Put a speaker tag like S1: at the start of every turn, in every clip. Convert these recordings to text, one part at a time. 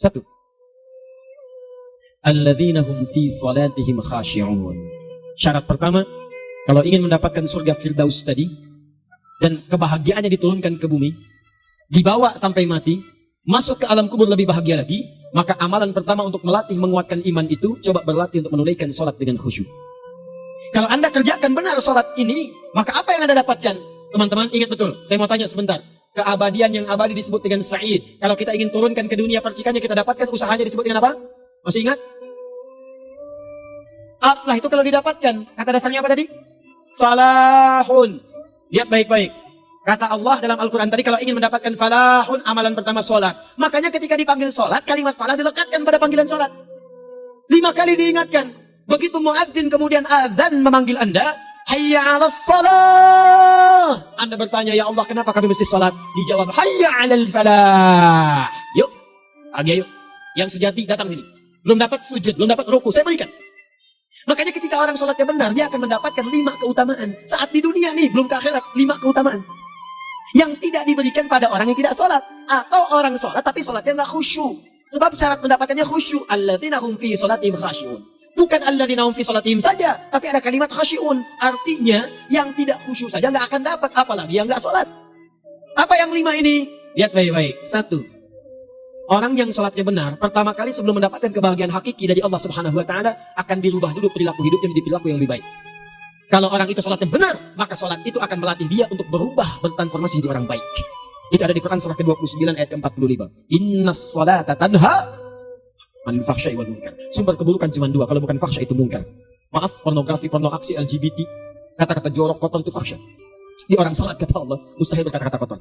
S1: Satu, alladzina hum fi salatihim khashi'un. Syarat pertama, kalau ingin mendapatkan surga Firdaus tadi dan kebahagiaannya diturunkan ke bumi, dibawa sampai mati, masuk ke alam kubur lebih bahagia lagi, maka amalan pertama untuk melatih menguatkan iman itu, coba berlatih untuk menunaikan sholat dengan khusyuk. Kalau Anda kerjakan benar sholat ini, maka apa yang Anda dapatkan? Teman-teman ingat betul, saya mau tanya sebentar. Keabadian yang abadi disebut dengan sa'id. Kalau kita ingin turunkan ke dunia percikannya kita dapatkan, usahanya disebut dengan apa? Masih ingat? Aflah itu kalau didapatkan, kata dasarnya apa tadi? Falahun. Lihat baik-baik. Kata Allah dalam Al-Quran tadi, kalau ingin mendapatkan falahun, amalan pertama sholat. Makanya ketika dipanggil sholat, kalimat falah dilekatkan pada panggilan sholat. 5 kali diingatkan. Begitu muadzin kemudian azan memanggil Anda, hayya 'alas shalah. Anda bertanya, ya Allah kenapa kami mesti sholat? Dijawab, hayya 'alal falah. Yuk, pagi yuk. Yang sejati datang sini. Belum dapat sujud, belum dapat ruku, saya berikan. Makanya ketika orang sholatnya benar, dia akan mendapatkan 5 keutamaan. Saat di dunia nih, belum ke akhirat, 5 keutamaan. Yang tidak diberikan pada orang yang tidak sholat. Atau orang sholat tapi sholatnya nggak khusyuk. Sebab syarat mendapatkannya khusyuk. Alladzina hum fi sholatihim khasyi'un. Bukan alladzina hum fi sholatihim saja, tapi ada kalimat khasyi'un. Artinya yang tidak khusyuk saja nggak akan dapat, apalagi yang nggak sholat. Apa yang 5 ini? Lihat baik-baik. 1. Orang yang sholatnya benar, pertama kali sebelum mendapatkan kebahagiaan hakiki dari Allah Subhanahu wa Ta'ala, akan dirubah dulu perilaku hidupnya menjadi perilaku yang lebih baik. Kalau orang itu sholatnya benar, maka sholat itu akan melatih dia untuk berubah, bertransformasi jadi orang baik. Itu ada di Quran surah ke-29 ayat ke-45. Innas sholata tanha anil fahsya'i wal munkar. Sumber keburukan cuma 2, kalau bukan fahsya itu munkar. Maaf, pornografi, porno aksi, LGBT, kata-kata jorok, kotor itu fahsya. Di orang sholat kata Allah, mustahil berkata-kata kotor.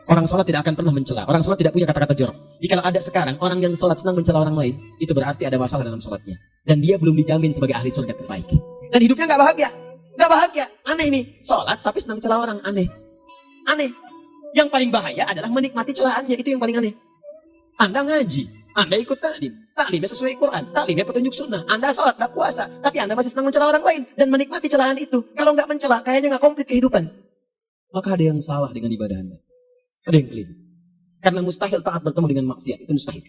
S1: Orang sholat tidak akan pernah mencela. Orang sholat tidak punya kata-kata jorok. Jika ada sekarang orang yang sholat senang mencela orang lain, itu berarti ada masalah dalam sholatnya. Dan dia belum dijamin sebagai ahli surga terbaik. Dan hidupnya nggak bahagia. Nggak bahagia. Aneh nih. Sholat tapi senang mencela orang. Aneh. Aneh. Yang paling bahaya adalah menikmati celahannya. Itu yang paling aneh. Anda ngaji. Anda ikut taklim. Taklimnya sesuai Quran. Taklimnya petunjuk sunnah. Anda sholat, nggak puasa. Tapi Anda masih senang mencela orang lain. Dan menikmati celahan itu. Kalau nggak mencela, kayaknya nggak komplit kehidupan. Maka ada yang salah dengan ibadah Anda. Ada yang keliru. Karena mustahil taat bertemu dengan maksiat. Itu mustahil.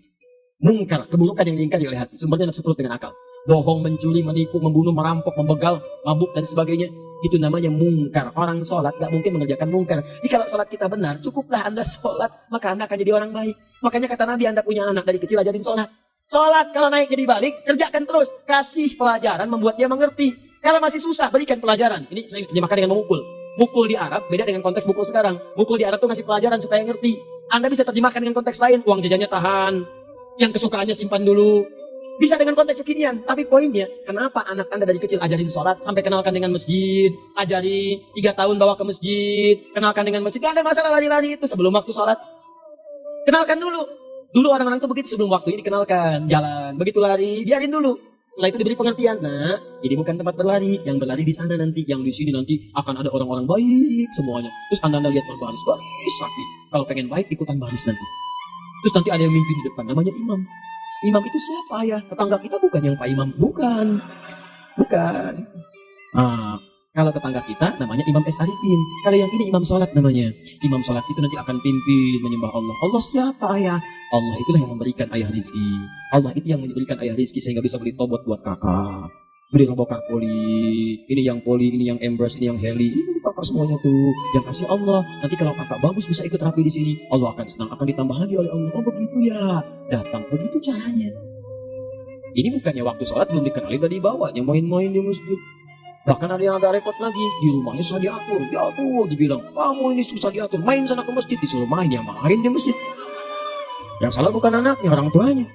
S1: Mungkar, keburukan yang diingkari oleh hati. Sumbernya nafsu perut dengan akal. Bohong, mencuri, menipu, membunuh, merampok, membegal, mabuk, dan sebagainya. Itu namanya mungkar. Orang sholat gak mungkin mengerjakan mungkar. Jadi kalau sholat kita benar, cukuplah Anda sholat, maka Anda akan jadi orang baik. Makanya kata Nabi, Anda punya anak dari kecil, ajarin sholat. Sholat, kalau naik jadi balik, kerjakan terus. Kasih pelajaran, membuat dia mengerti. Kalau masih susah, berikan pelajaran. Ini saya terjemahkan dengan memukul. Mukul di Arab beda dengan konteks mukul sekarang. Mukul di Arab tuh ngasih pelajaran supaya ngerti. Anda bisa terjemahkan dengan konteks lain. Uang jajannya tahan, yang kesukaannya simpan dulu. Bisa dengan konteks kekinian. Tapi poinnya, kenapa anak Anda dari kecil ajarin sholat, sampai kenalkan dengan masjid, ajari 3 tahun bawa ke masjid, kenalkan dengan masjid. Gak ada masalah lari-lari itu sebelum waktu sholat. Kenalkan dulu. Dulu orang-orang tuh begitu, sebelum waktunya dikenalkan jalan. Begitu lari, biarin dulu. Setelah itu diberi pengertian, nah ini bukan tempat berlari, yang berlari di sana nanti, yang di sini nanti akan ada orang-orang baik semuanya. Terus anda lihat baris rapi. Kalau pengen baik ikutan baris nanti. Terus nanti ada yang mimpi di depan, namanya imam. Imam itu siapa ya? Tetangga kita bukan yang Pak Imam, bukan. Kalau tetangga kita namanya Imam S. Arifin. Kalau yang ini imam sholat namanya. Imam sholat itu nanti akan pimpin menyembah Allah. Allah siapa ayah? Allah itulah yang memberikan ayah rizki. Allah itu yang memberikan ayah rizki sehingga bisa beli tobot buat kakak. Beli robokar poli. Ini yang poli, ini yang embrace, ini yang heli. Ini kakak semuanya tuh. Yang kasih Allah. Nanti kalau kakak bagus bisa ikut rapi di sini. Allah akan senang, akan ditambah lagi oleh Allah. Oh begitu ya. Datang, begitu caranya. Ini bukannya waktu sholat belum dikenali udah dibawanya main-main di masjid. Bahkan ada yang agak repot lagi, di rumahnya susah diatur. Ya tuh, dibilang, kamu ini susah diatur, main sana ke masjid. Disuruh main, ya main di masjid. Yang salah bukan anaknya, orang tuanya.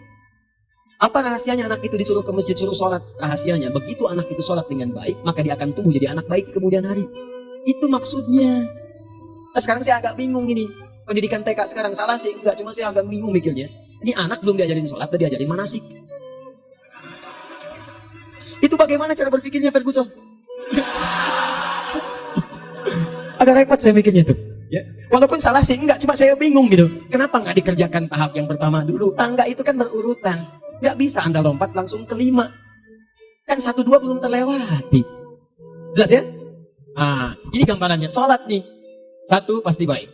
S1: Apa rahasianya anak itu disuruh ke masjid, suruh sholat? Rahasianya, begitu anak itu sholat dengan baik, maka dia akan tumbuh jadi anak baik kemudian hari. Itu maksudnya. Nah sekarang saya agak bingung gini, pendidikan TK sekarang salah sih, enggak, cuma saya agak bingung mikirnya. Ini anak belum diajarin sholat, udah diajarin manasik. Itu bagaimana cara berpikirnya Ferguson? Agak repot saya mikirnya tuh ya. Walaupun salah sih enggak, cuma saya bingung gitu. Kenapa enggak dikerjakan tahap yang pertama dulu? Tangga itu kan berurutan. Enggak bisa Anda lompat langsung ke 5. Kan 1, 2 belum terlewati. Jelas ya? Ini gambarannya. Sholat nih. 1 pasti baik.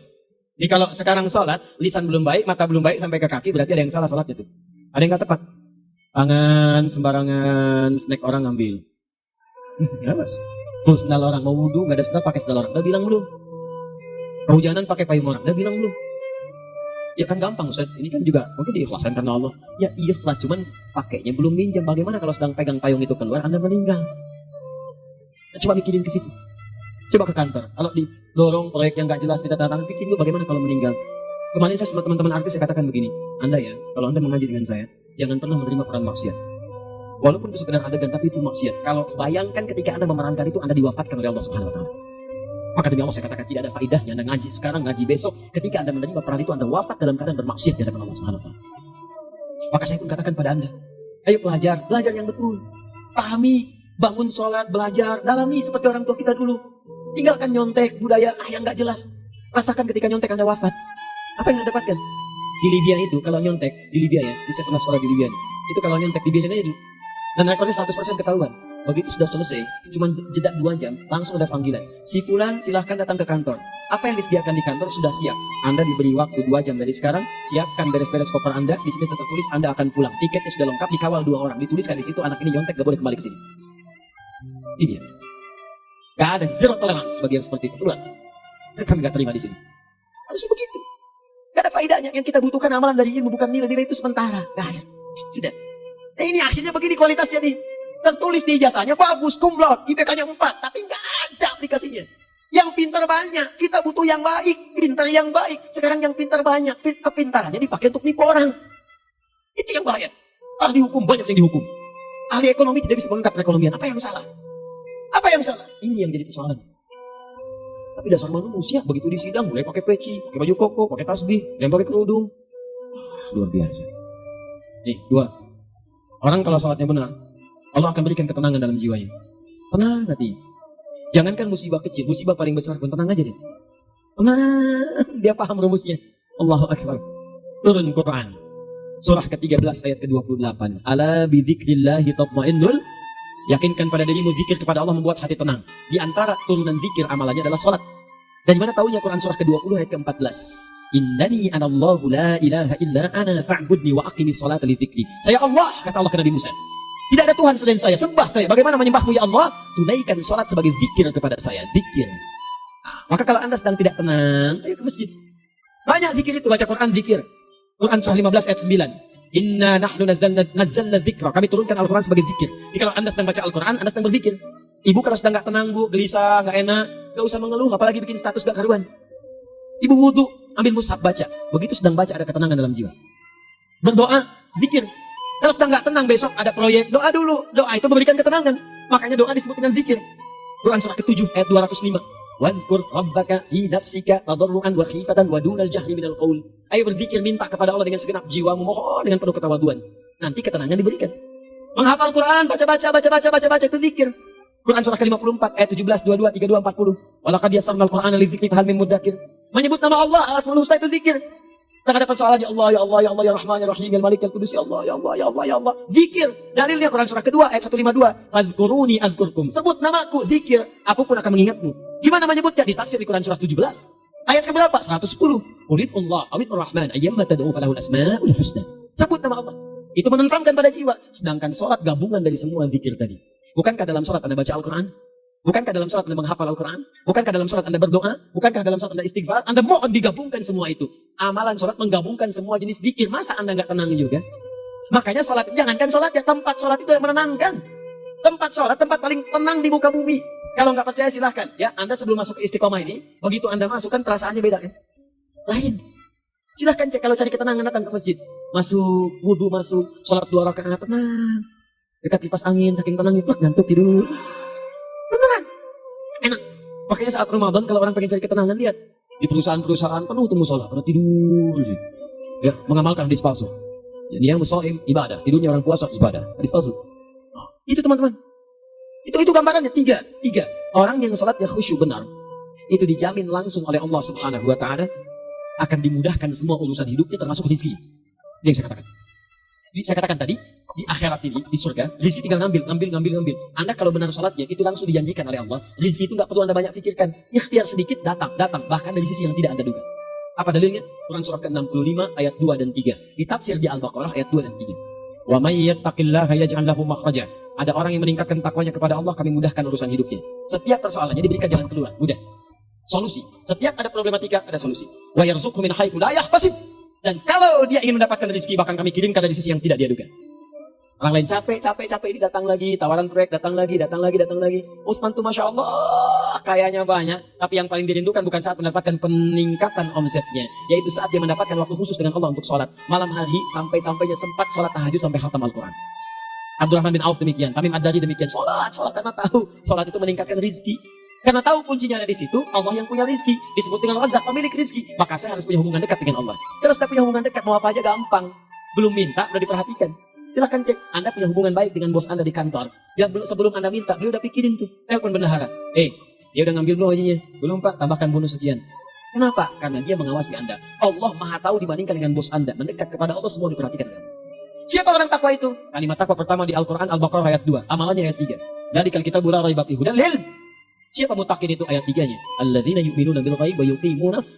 S1: Jadi kalau sekarang sholat, lisan belum baik, mata belum baik sampai ke kaki, berarti ada yang salah sholatnya tuh. Ada yang nggak tepat? Tangan sembarangan snack orang ambil. Gawas. Tuh sendal orang mau wudhu nggak ada sendal pakai sendal orang. Udah bilang belum? Kehujanan pakai payung orang. Udah bilang belum? Ya kan gampang Ustaz. Ini kan juga mungkin diikhlaskan karena Allah. Ya ikhlas cuman pakainya belum minjam. Bagaimana kalau sedang pegang payung itu keluar Anda meninggal? Nah, coba mikirin ke situ. Coba ke kantor. Kalau didorong proyek yang nggak jelas kita tanda tangan, pikirin dulu bagaimana kalau meninggal. Kemarin saya sama teman-teman artis saya katakan begini. Anda ya, kalau Anda mengaji dengan saya, jangan pernah menerima peran maksiat. Walaupun itu sekedar adegan, tapi itu maksiat. Kalau bayangkan ketika Anda memerankan itu, Anda diwafatkan oleh Allah Subhanahu Wa Taala. Maka demi Allah saya katakan tidak ada faedahnya Anda ngaji sekarang, ngaji besok. Ketika Anda menerima peran itu, Anda wafat dalam keadaan bermaksiat di hadapan Allah Subhanahu Wa Taala. Maka saya pun katakan pada Anda, ayo belajar yang betul. Pahami, bangun sholat, belajar, dalami seperti orang tua kita dulu. Tinggalkan nyontek budaya yang nggak jelas. Rasakan ketika nyontek Anda wafat. Apa yang Anda dapatkan? Di Libya itu kalau nyontek, di Libya ya, di sekolah sekolah di Libya itu kalau nyontek di Libya itu dan rekornya 100% ketahuan. Begitu sudah selesai, cuma jeda 2 jam, langsung ada panggilan. Si fulan silahkan datang ke kantor. Apa yang disediakan di kantor sudah siap. Anda diberi waktu 2 jam dari sekarang, siapkan beres-beres koper Anda. Di sini tertulis Anda akan pulang. Tiketnya sudah lengkap, dikawal 2 orang. Dituliskan di situ anak ini nyontek gak boleh kembali ke sini. Ini dia. Gak ada zero tolerance bagi yang seperti itu. Keluar. Kami gak terima di sini. Harus begitu. Gak ada faedahnya. Yang kita butuhkan amalan dari ilmu, bukan nilai-nilai itu sementara. Gak ada. Sudah. Nah, ini akhirnya begini kualitasnya nih. Tertulis di ijazahnya bagus, cum laude, IPK-nya 4, tapi nggak ada aplikasinya. Yang pintar banyak, kita butuh yang baik, pintar yang baik. Sekarang yang pintar banyak, kepintarannya dipakai untuk nipu orang. Itu yang bahaya. Ahli hukum banyak yang dihukum. Ahli ekonomi tidak bisa mengangkat perekonomian. Apa yang salah? Apa yang salah? Ini yang jadi persoalan. Tapi dasar manusia begitu di sidang mulai pakai peci, pakai baju koko, pakai tasbih, dan pakai kerudung. Luar biasa. Nih, 2. Orang kalau salatnya benar, Allah akan berikan ketenangan dalam jiwanya. Tenang hati. Jangankan musibah kecil, musibah paling besar pun tenang aja deh. Tenang, dia paham rumusnya. Allahu Akbar. Turun Quran. Surah ke-13 ayat ke-28. Ala bidzikrillahi tatma'innul. Yakinkan pada dirimu zikir kepada Allah membuat hati tenang. Di antara turunan zikir amalannya adalah salat. Dari mana tahunya Quran surah ke-20 ayat ke-14? Innani anallahu la ilaha illa ana fa'budni wa aqimis salata li dzikri. Saya Allah, kata Allah ke Nabi Musa. Tidak ada Tuhan selain saya, sembah saya. Bagaimana menyembahmu ya Allah? Tunaikan salat sebagai zikir kepada saya, zikir. Nah, maka kalau Anda sedang tidak tenang, ayo ke masjid. Banyak zikir itu, baca Quran zikir. Quran surah 15 ayat 9. Inna nahnu nazzalna dzikra. Kami turunkan Al-Quran sebagai zikir. Jadi kalau Anda sedang baca Al-Quran, Anda sedang berzikir. Ibu kalau sedang gak tenang bu, gelisah, gak enak, gak usah mengeluh, apalagi bikin status gak karuan. Ibu wudu, ambil mushaf baca. Begitu sedang baca ada ketenangan dalam jiwa. Berdoa, zikir. Kalau sedang gak tenang besok ada proyek, doa dulu. Doa itu memberikan ketenangan. Makanya doa disebut dengan zikir. Quran surah ke-7 ayat 205. Wadhkur rabbaka fi nafsika tadarruan wa khifatan wa dunal jahri minal qaul. Ayo berzikir, minta kepada Allah dengan segenap jiwamu, mohon dengan penuh ketawaduan. Nanti ketenangan diberikan. Menghafal Quran, baca itu zikir. Quran surah ke-54 ayat 17, 22, 32, 40. Walaqad yassarnal Qur'ana lidzikri fahal min mudzakir. Menyebut nama Allah, al-Asmaul Husna itu zikir. Sedang ada persoalan ya Allah, ya Allah, ya Allah, ya Rahman, ya Rahim, ya Malik, ya Qudus, ya Allah, ya Allah, ya Allah, ya Allah. Zikir. Dalilnya Quran surah kedua ayat 152. Fadhkuruni adzkurkum. Sebut namaku, zikir. Aku pun akan mengingatmu. Gimana menyebutnya? Ditafsir di Quran surah 17. Ayat keberapa? 110. Qulillah, awit ar-Rahman, ayyamma tad'u falahul asmaul husna. Sebut nama Allah. Itu menentramkan pada jiwa. Sedangkan salat gabungan dari semua zikir tadi. Bukankah dalam salat Anda baca Al-Quran? Bukankah dalam salat Anda menghafal Al-Quran? Bukankah dalam salat Anda berdoa? Bukankah dalam salat Anda istighfar? Anda mohon digabungkan semua itu. Amalan salat menggabungkan semua jenis zikir. Masa Anda nggak tenang juga? Makanya salat, jangankan salat ya, tempat salat itu yang menenangkan. Tempat salat, tempat paling tenang di muka bumi. Kalau nggak percaya silahkan. Ya, Anda sebelum masuk ke Istiqomah ini, begitu Anda masuk kan perasaannya beda kan? Lain. Silahkan cek kalau cari ketenangan datang ke masjid. Masuk, wudhu masuk, salat 2 rakaat tenang. Dekat kipas angin, saking tenangnya, ngantuk tidur. Beneran. Enak. Makanya saat Ramadan kalau orang pengen cari ketenangan, lihat. Di perusahaan-perusahaan penuh tuh musola, pada tidur. Ya, mengamalkan hadis palsu. Jadi yang musoim ibadah, tidurnya orang puasa ibadah, hadis palsu. Nah, itu teman-teman. Itu gambarannya tiga. Orang yang salatnya khusyuk benar, itu dijamin langsung oleh Allah Subhanahu wa Ta'ala akan dimudahkan semua urusan hidupnya termasuk rezeki. Ini yang saya katakan. Saya katakan tadi, di akhirat ini, di surga, rezeki tinggal ngambil. Anda kalau benar salatnya, itu langsung dijanjikan oleh Allah. Rezeki itu nggak perlu Anda banyak pikirkan. Ikhtiar sedikit, datang. Bahkan dari sisi yang tidak Anda duga. Apa dalilnya? Quran surah ke-65 ayat 2 dan 3. Ditafsir di Al-Baqarah ayat 2 dan 3. Wa may yattaqillaha yaj'al lahu makhraja. Ada orang yang meningkatkan takwanya kepada Allah, kami mudahkan urusan hidupnya. Setiap persoalannya diberikan jalan keluar, mudah. Solusi. Setiap ada problematika, ada solusi. Wa yarzuqhu min haitsu la yahtasib. Dan kalau dia ingin mendapatkan rezeki, bahkan kami kirimkan dari sisi yang tidak dia duga. Orang lain capek ini datang lagi, tawaran proyek datang lagi. Utsman tuh Masya Allah, kayanya banyak. Tapi yang paling dirindukan bukan saat mendapatkan peningkatan omsetnya, yaitu saat dia mendapatkan waktu khusus dengan Allah untuk sholat. Malam hari sampai-sampainya sempat sholat tahajud sampai khatam Al-Quran. Abdurrahman bin Auf demikian, Tamim Ad-Dari demikian. Sholat karena tahu sholat itu meningkatkan rizki. Karena tahu kuncinya ada di situ, Allah yang punya rizki. Disebut dengan Razzaq, pemilik rizki. Maka saya harus punya hubungan dekat dengan Allah. Terus kita punya hubungan dekat, mau apa aja gampang. Belum minta, udah diperhatikan. Silahkan cek, Anda punya hubungan baik dengan bos Anda di kantor. Ya, sebelum Anda minta, beliau udah pikirin tuh. Telepon bendahara. Dia udah ngambil belum gajinya? Belum Pak, tambahkan bonus sekian. Kenapa? Karena dia mengawasi Anda. Allah maha tahu dibandingkan dengan bos Anda. Mendekat kepada Allah semua diperhatikan. Siapa orang takwa itu? Kalimat takwa pertama di Al-Quran Al-Baqarah ayat 2. Amalannya ayat 3. Dalikal kitabul la raiba fihi hudal lil. Siapa mutakin itu ayat 3-nya? Alladzina yu'minuna bil ghaib wa yuqimunas.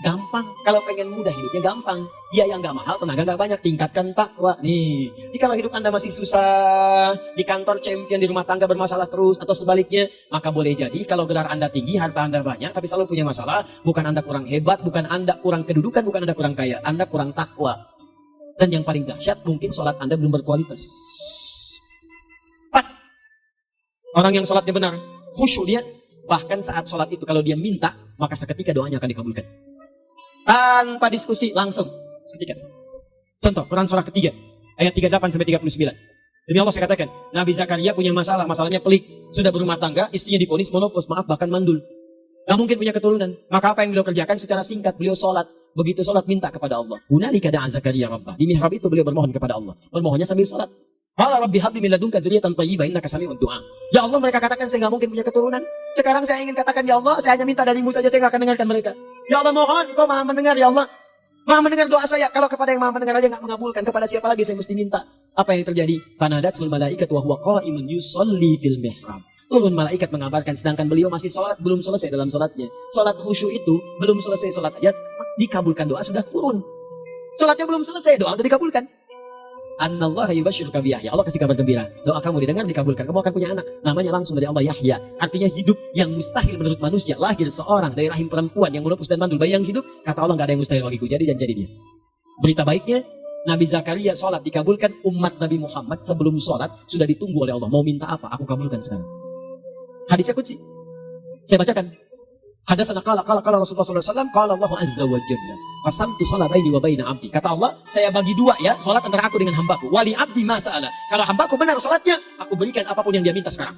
S1: Gampang, kalau pengen mudah hidupnya gampang. Dia yang gak mahal, tenaga gak banyak, tingkatkan takwa. Nih, kalau hidup Anda masih susah, di kantor champion, di rumah tangga bermasalah terus, atau sebaliknya, maka boleh jadi kalau gelar Anda tinggi, harta Anda banyak, tapi selalu punya masalah, bukan Anda kurang hebat, bukan Anda kurang kedudukan, bukan Anda kurang kaya, Anda kurang takwa. Dan yang paling dahsyat, mungkin sholat Anda belum berkualitas. 4. Orang yang sholatnya benar, khusyuk dia, bahkan saat sholat itu kalau dia minta, maka seketika doanya akan dikabulkan. Tanpa diskusi, langsung seketika. Contoh, Quran surah ketiga ayat 38-39. Demi Allah saya katakan, Nabi Zakaria punya masalah, masalahnya pelik. Sudah berumah tangga, istrinya divonis monopos, maaf bahkan mandul. Gak mungkin punya keturunan. Maka apa yang beliau kerjakan secara singkat, beliau sholat. Begitu sholat minta kepada Allah. Hunalika da'a Zakaria rabbah. Di mihrab itu beliau bermohon kepada Allah. Bermohonnya sambil sholat. Qala rabbi habli min ladunka dzurriyyatan thayyibah innaka sami'ud du'a. Ya Allah, mereka katakan saya nggak mungkin punya keturunan. Sekarang saya ingin katakan, ya Allah, saya hanya minta darimu saja, saya nggak akan dengarkan mereka. Ya Allah, mohon Engkau maha mendengar, ya Allah. Maha mendengar doa saya. Kalau kepada yang maha mendengar aja nggak mengabulkan, kepada siapa lagi saya mesti minta? Apa yang terjadi? Fanadatsul malaikatu wa huwa qa'imun yusalli fil mihrab. Turun malaikat mengabarkan, sedangkan beliau masih sholat, belum selesai dalam sholatnya. Sholat khusyuk itu belum selesai sholat aja dikabulkan, doa sudah turun. Sholatnya belum selesai, doa sudah dikabulkan. Annallaha yubashshiruka bi Yahya. Allah kasih kabar gembira. Doa kamu didengar, dikabulkan. Kamu akan punya anak. Namanya langsung dari Allah Yahya. Artinya hidup yang mustahil menurut manusia. Lahir seorang dari rahim perempuan yang menopus dan mandul. Bayi yang hidup, kata Allah, gak ada yang mustahil bagiku. Jadi dan jadi dia. Berita baiknya, Nabi Zakaria sholat dikabulkan. Umat Nabi Muhammad sebelum sholat sudah ditunggu oleh Allah. Mau minta apa? Aku kabulkan sekarang. Hadisnya qudsi. Saya bacakan. Hadatsana qala Rasulullah sallallahu alaihi wasallam qala Allahu azza wa jalla qasamtu salataini wa baina abdi. Kata Allah, saya bagi dua ya, salat antara aku dengan hambaku. Wali abdi ma sa'ala. Kalau hambaku benar salatnya, aku berikan apapun yang dia minta sekarang.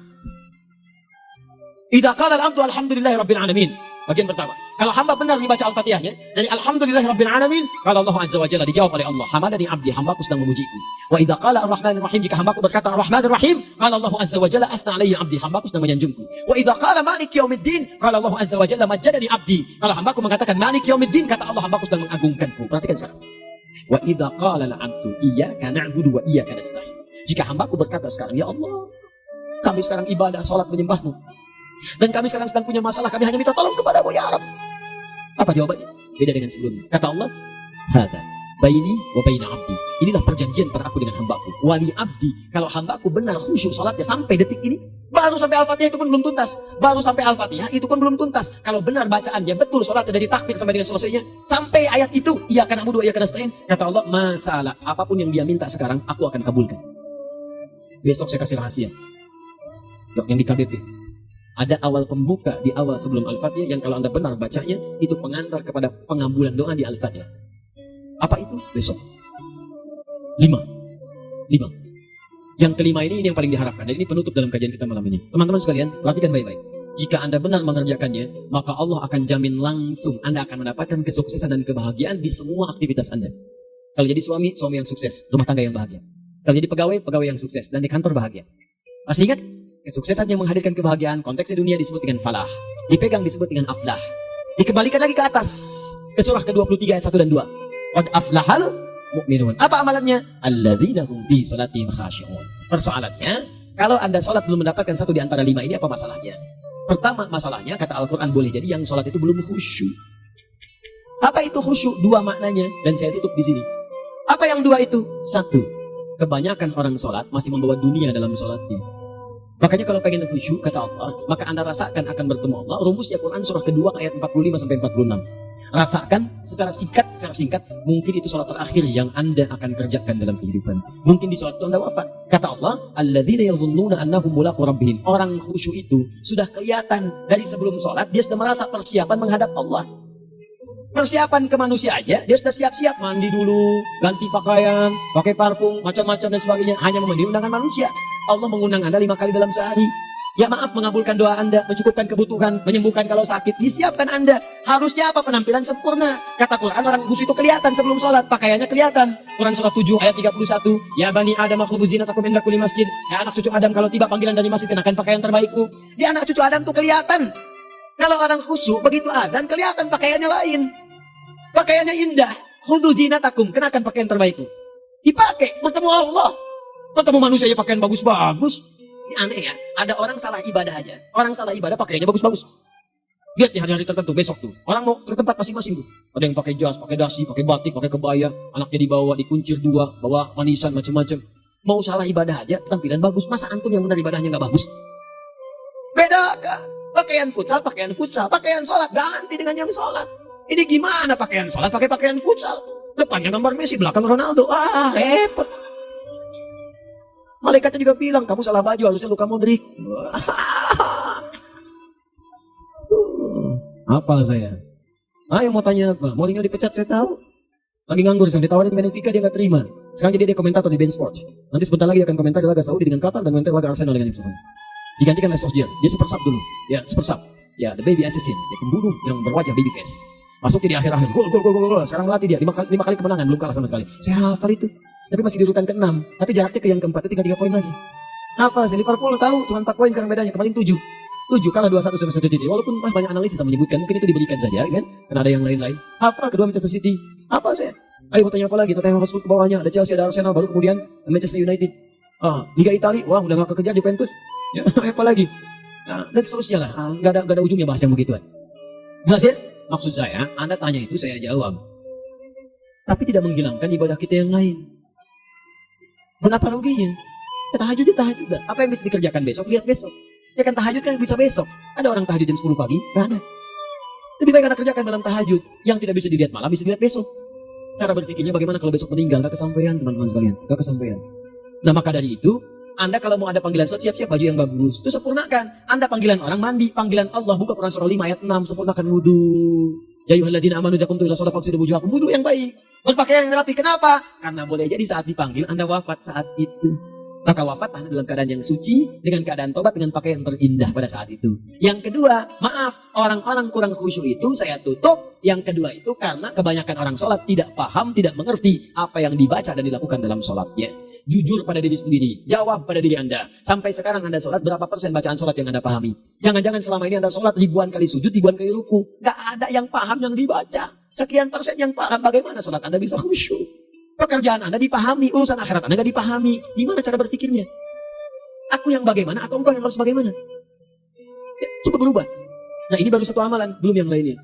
S1: Idza qala al-abdu alhamdulillahi rabbil alamin. Bagian pertama. Kalau hamba benar dibaca Al-Fatihahnya dari alhamdulillahi rabbil alamin, kalau Allah azza wa jalla dijawab oleh Allah, hamadani abdi, hambaku sedang memujiku. Wa idza qala ar-rahmanir rahim, jika hambaku berkata ar-rahmanir rahim, kalau Allah azza wa jalla asna alayhi abdi, hambaku sedang menyanjungku. Wa idza qala maliki yaumiddin, kalau Allah azza wa jalla majjadani abdi, kalau hambaku mengatakan maliki yaumiddin, kata Allah, hambaku sedang mengagungkanku. Perhatikan sekarang. Wa idza qala al-abdu iyyaka na'budu wa iyyaka nasta'in. Jika hambaku berkata sekarang, ya Allah, kami sekarang ibadah salat menyembahmu. Dan kami sekarang sedang punya masalah, kami hanya minta tolong kepadamu ya Rabb. Apa jawabannya? Beda dengan sebelumnya. Kata Allah, hada baini wa baina abdi. Inilah perjanjian antara aku dengan hambaku. Wali abdi, kalau hambaku benar khusyuk salatnya sampai detik ini, baru sampai Al-Fatihah itu pun belum tuntas. Baru sampai Al-Fatihah itu pun belum tuntas. Kalau benar bacaannya betul salatnya dari takbir sampai dengan selesainya, sampai ayat itu, iyyaka na'budu wa iyyaka nasta'in, kata Allah, masalah apapun yang dia minta sekarang, aku akan kabulkan. Besok saya kasih rahasia. Yang di KBP. Ada awal pembuka di awal sebelum Al-Fatihah yang kalau Anda benar bacanya, itu pengantar kepada pengabulan doa di Al-Fatihah. Apa itu? Besok. 5. Yang kelima ini yang paling diharapkan. Dan ini penutup dalam kajian kita malam ini. Teman-teman sekalian, perhatikan baik-baik. Jika Anda benar mengerjakannya, maka Allah akan jamin langsung Anda akan mendapatkan kesuksesan dan kebahagiaan di semua aktivitas Anda. Kalau jadi suami, suami yang sukses, rumah tangga yang bahagia. Kalau jadi pegawai, pegawai yang sukses, dan di kantor bahagia. Masih ingat? Kesuksesan yang menghadirkan kebahagiaan, konteksnya dunia disebut dengan falah. Dipegang disebut dengan aflah. Dikembalikan lagi ke atas. Ke surah ke-23 ayat 1 dan 2. Qad aflahal mu'minun. Apa amalannya? Alladzina hum fi salatihim khashi'un. Persoalannya, kalau Anda salat belum mendapatkan satu di antara 5 ini, apa masalahnya? Pertama masalahnya, kata Al-Quran boleh jadi yang sholat itu belum khusyuk. Apa itu khusyuk? Dua maknanya, dan saya tutup di sini. Apa yang dua itu? Satu, kebanyakan orang sholat masih membawa dunia dalam sholatnya. Makanya kalau pengen khusyuk, kata Allah, maka Anda rasakan akan bertemu Allah. Rumusnya Quran surah kedua ayat 45-46. Rasakan secara singkat, mungkin itu sholat terakhir yang Anda akan kerjakan dalam kehidupan. Mungkin di sholat itu Anda wafat. Kata Allah, alladzina yadhunnuna annahum mulaqu rabbihim. Orang khusyuk itu sudah kelihatan dari sebelum sholat, dia sudah merasa persiapan menghadap Allah. Persiapan ke manusia aja, dia sudah siap-siap mandi dulu, ganti pakaian, pakai parfum, macam-macam dan sebagainya. Hanya memenuhi undangan manusia. Allah mengundang Anda 5 kali dalam sehari. Ya maaf, mengabulkan doa Anda, mencukupkan kebutuhan, menyembuhkan kalau sakit, disiapkan Anda. Harusnya apa? Penampilan sempurna. Kata Quran, orang khusyuk itu kelihatan sebelum sholat, pakaiannya kelihatan. Quran surah 7 ayat 31. Ya bani Adam khudzu zinatakum inda kulli masjid. Ya anak cucu Adam, kalau tiba panggilan dari masjid, kenakan pakaian terbaikmu. Di anak cucu Adam tuh kelihatan. Kalau orang khusyuk, begitu adzan kelihatan pakaiannya lain. Pakaiannya indah. Khudzu zinatakum, kenakan pakaian terbaikmu. Dipakai, bertemu Allah. Bertemu manusia ya pakaian bagus-bagus. Ini aneh ya, ada orang salah ibadah aja. Orang salah ibadah pakaiannya bagus-bagus. Lihat di hari-hari tertentu, besok tuh. Orang mau ke tempat masing-masing tuh. Ada yang pakai jas, pakai dasi, pakai batik, pakai kebaya. Anaknya dibawa, dikuncir 2, bawa manisan macam-macam. Mau salah ibadah aja, tampilan bagus. Masa antum yang benar ibadahnya nggak bagus? Beda kan? Pakaian futsal, pakaian sholat ganti dengan yang sholat. Ini gimana pakaian sholat pakai pakaian futsal? Depannya gambar Messi, belakang Ronaldo. Repot. Malaikatnya juga bilang, kamu salah baju, harusnya Luka Modric. Hafal saya. Ayo mau tanya apa? Mourinho dipecat saya tahu. Lagi nganggur, saya ditawarin Benfica dia nggak terima. Sekarang jadi dia komentator di Bein Sport. Nanti sebentar lagi dia akan komentar di laga Saudi dengan Qatar dan komentar laga Arsenal dengan Ipswich. Digantikan oleh Solskjaer. Dia super sub dulu. Ya, super sub. Ya, the baby assassin, ya, pembunuh yang berwajah baby face. Masuknya di akhir-akhir, gol. Sekarang melatih dia 5 kali kemenangan, belum kalah sama sekali. Saya hafal itu. Tapi masih di urutan ke-6. Tapi jaraknya ke yang keempat itu tinggal 3 poin lagi. Hafal sih, Liverpool tahu cuma 4 poin sekarang bedanya, kemarin 7. 7 kalah 2-1 sama Manchester City. Walaupun banyak analisis yang menyebutkan mungkin itu diberikan saja kan, karena ada yang lain-lain. Hafal kedua Manchester City. Hafal saya. Ayo mau tanya apa lagi? Tottenham Hotspur ke bawahnya, ada Chelsea, ada Arsenal, baru kemudian Manchester United. Liga Italia, wah udah gak kekejar Juventus. Ya, apa lagi? Nah, dan seterusnya lah, nggak ada ujungnya bahas yang begituan. Jelas ya? Maksud saya, Anda tanya itu saya jawab. Tapi tidak menghilangkan ibadah kita yang lain. Dan apa ruginya? Tahajud. Apa yang bisa dikerjakan besok? Lihat besok. Ya kan tahajud kan bisa besok. Ada orang tahajud jam 10 pagi? Nggak ada. Lebih baik Anda kerjakan malam tahajud. Yang tidak bisa dilihat malam, bisa dilihat besok. Cara berpikirnya bagaimana kalau besok meninggal? Nggak kesampaian teman-teman sekalian. Nggak kesampaian. Nah maka dari itu, Anda kalau mau ada panggilan sholat, siap-siap baju yang bagus. Itu sempurnakan. Anda panggilan orang mandi, panggilan Allah, buka Quran surah 5 ayat 6, sempurnakan wudu. Ya ayyuhalladzina amanu idza qumtum ila sholati faghsilu wujuhakum. Wudu yang baik. Berpakaian yang rapi. Kenapa? Karena boleh jadi saat dipanggil Anda wafat saat itu. Maka wafat Anda dalam keadaan yang suci, dengan keadaan tobat, dengan pakaian terindah pada saat itu. Yang kedua, maaf, orang-orang kurang khusyuk itu saya tutup. Yang kedua itu karena kebanyakan orang sholat tidak paham, tidak mengerti apa yang dibaca dan dilakukan dalam sholatnya. Jujur pada diri sendiri, jawab pada diri Anda. Sampai sekarang Anda sholat, berapa persen bacaan sholat yang Anda pahami? Jangan-jangan selama ini Anda sholat ribuan kali sujud, ribuan kali ruku. Gak ada yang paham yang dibaca. Sekian persen yang paham, bagaimana sholat Anda bisa khusyuk? Pekerjaan Anda dipahami, urusan akhirat Anda gak dipahami. Gimana cara berpikirnya? Aku yang bagaimana atau engkau yang harus bagaimana? Ya, coba berubah. Nah ini baru satu amalan, belum yang lainnya.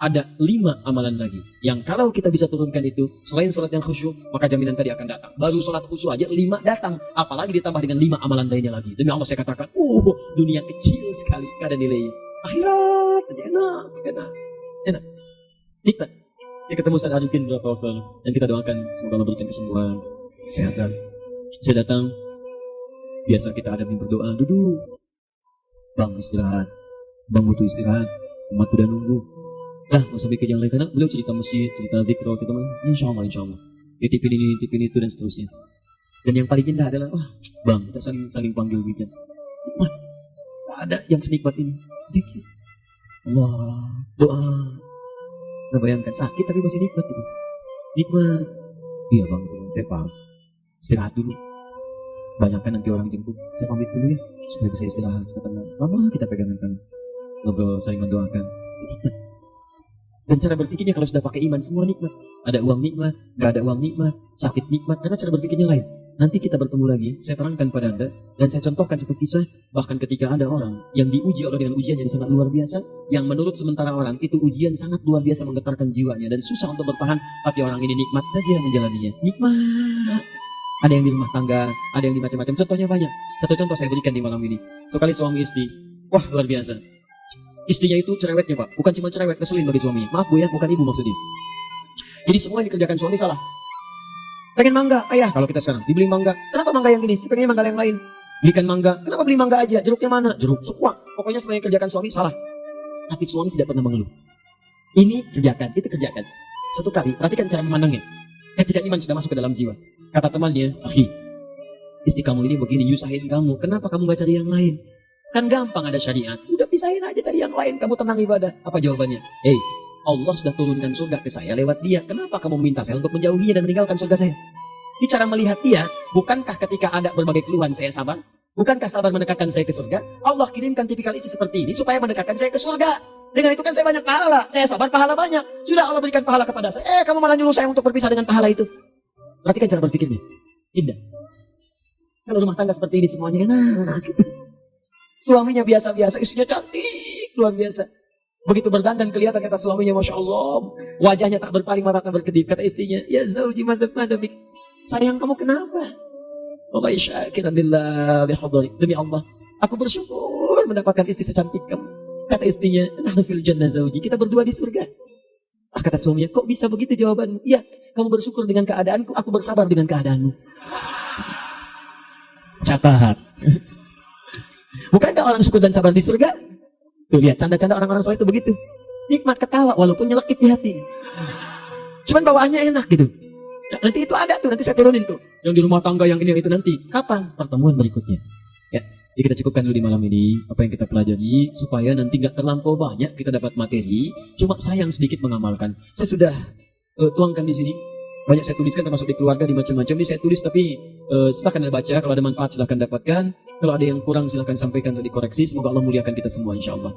S1: Ada 5 amalan lagi yang kalau kita bisa turunkan itu, selain sholat yang khusyuk, maka jaminan tadi akan datang. Baru sholat khusyuk aja 5 datang, apalagi ditambah dengan 5 amalan lainnya lagi. Demi Allah saya katakan, dunia kecil sekali, gak ada nilainya. Akhirat aja enak, nikmat. Saya ketemu Ustaz Arifin beberapa waktu lalu, dan kita doakan semoga Allah berikan kesembuhan, kesehatan. Saya datang, biasa kita ada yang berdoa, duduk, bang istirahat, bang butuh istirahat, umat udah nunggu. Dah, nggak usah bikin yang lain, karena beliau cerita masjid, cerita zikr, kita insya Allah, titipin ini, titipin itu, dan seterusnya. Dan yang paling indah adalah, bang, kita saling panggil weekend. Gak ada yang senikmat ini. Zikir, Allah, doa. Nah bayangkan, sakit tapi masih nikmat itu. Nikmat. Iya bang, saya paham. Istirahat dulu. Banyakkan nanti orang jemput. Saya pamit dulu ya, supaya bisa istirahat. Lama kita pegangan kan, ngobrol, saling mendoakan. Nikmat. Dan cara berpikirnya kalau sudah pakai iman semua nikmat. Ada uang nikmat, gak ada uang nikmat, sakit nikmat, karena cara berpikirnya lain. Nanti kita bertemu lagi, saya terangkan pada Anda, dan saya contohkan satu kisah, bahkan ketika ada orang yang diuji Allah dengan ujian yang sangat luar biasa, yang menurut sementara orang itu ujian sangat luar biasa menggetarkan jiwanya, dan susah untuk bertahan, tapi orang ini nikmat saja menjalaninya. Nikmat. Ada yang di rumah tangga, ada yang di macam-macam, contohnya banyak. Satu contoh saya berikan di malam ini. Sekali suami istri, wah luar biasa. Istrinya itu cerewetnya Pak, bukan cuma cerewet, keselin bagi suaminya. Maaf Bu ya, bukan ibu maksudnya. Jadi semua yang dikerjakan suami salah. Pengen mangga, ayah kalau kita sekarang dibeli mangga. Kenapa mangga yang gini? Saya pengen mangga yang lain. Belikan mangga. Kenapa beli mangga aja? Jeruknya mana? Jeruk semua. Pokoknya semua yang kerjakan suami salah. Tapi suami tidak pernah mengeluh. Ini kerjakan, itu kerjakan. Satu kali, perhatikan cara memandangnya. Ketika iman sudah masuk ke dalam jiwa. Kata temannya, akhi, istri kamu ini begini, nyusahin kamu. Kenapa kamu gak cari yang lain? Kan gampang ada syariat. Udah pisahin aja cari yang lain. Kamu tenang ibadah. Apa jawabannya? Hei, Allah sudah turunkan surga ke saya lewat dia. Kenapa kamu meminta saya untuk menjauhinya dan meninggalkan surga saya? Ini cara melihat dia. Bukankah ketika ada berbagai keluhan saya sabar? Bukankah sabar mendekatkan saya ke surga? Allah kirimkan tipikal istri seperti ini supaya mendekatkan saya ke surga. Dengan itu kan saya banyak pahala. Saya sabar, pahala banyak. Sudah Allah berikan pahala kepada saya. Kamu malah nyuruh saya untuk berpisah dengan pahala itu. Perhatikan cara berpikirnya. Indah. Kalau rumah tangga seperti ini semuanya enak. Suaminya biasa-biasa, istrinya cantik, luar biasa. Begitu berdandan kelihatan kata suaminya, Masya Allah, wajahnya tak berpaling, mata tak berkedip. Kata istrinya, ya zauji madabik, sayang kamu kenapa? Wallahi syakiran lillah bihadari. Demi Allah, aku bersyukur mendapatkan istri secantik kamu. Kata istrinya, nahnu fil jannah zauji, kita berdua di surga. Kata suaminya, kok bisa begitu jawabanmu? Iya, kamu bersyukur dengan keadaanku, aku bersabar dengan keadaanmu. Catat. Bukankah orang syukur dan sabar di surga? Tuh lihat, canda-canda orang-orang soleh itu begitu. Nikmat ketawa, walaupun nyelekit di hati. Cuman bawaannya enak gitu. Nah, nanti itu ada tuh, nanti saya turunin tuh. Yang di rumah tangga yang ini, yang itu nanti. Kapan? Pertemuan berikutnya. Ya, jadi kita cukupkan dulu di malam ini, apa yang kita pelajari, supaya nanti gak terlampau banyak kita dapat materi. Cuma sayang sedikit mengamalkan. Saya sudah tuangkan di sini. Banyak saya tuliskan termasuk di keluarga, di macam-macam. Ini saya tulis tapi silahkan Anda baca. Kalau ada manfaat silahkan dapatkan. Kalau ada yang kurang silahkan sampaikan untuk dikoreksi. Semoga Allah muliakan kita semua insya Allah.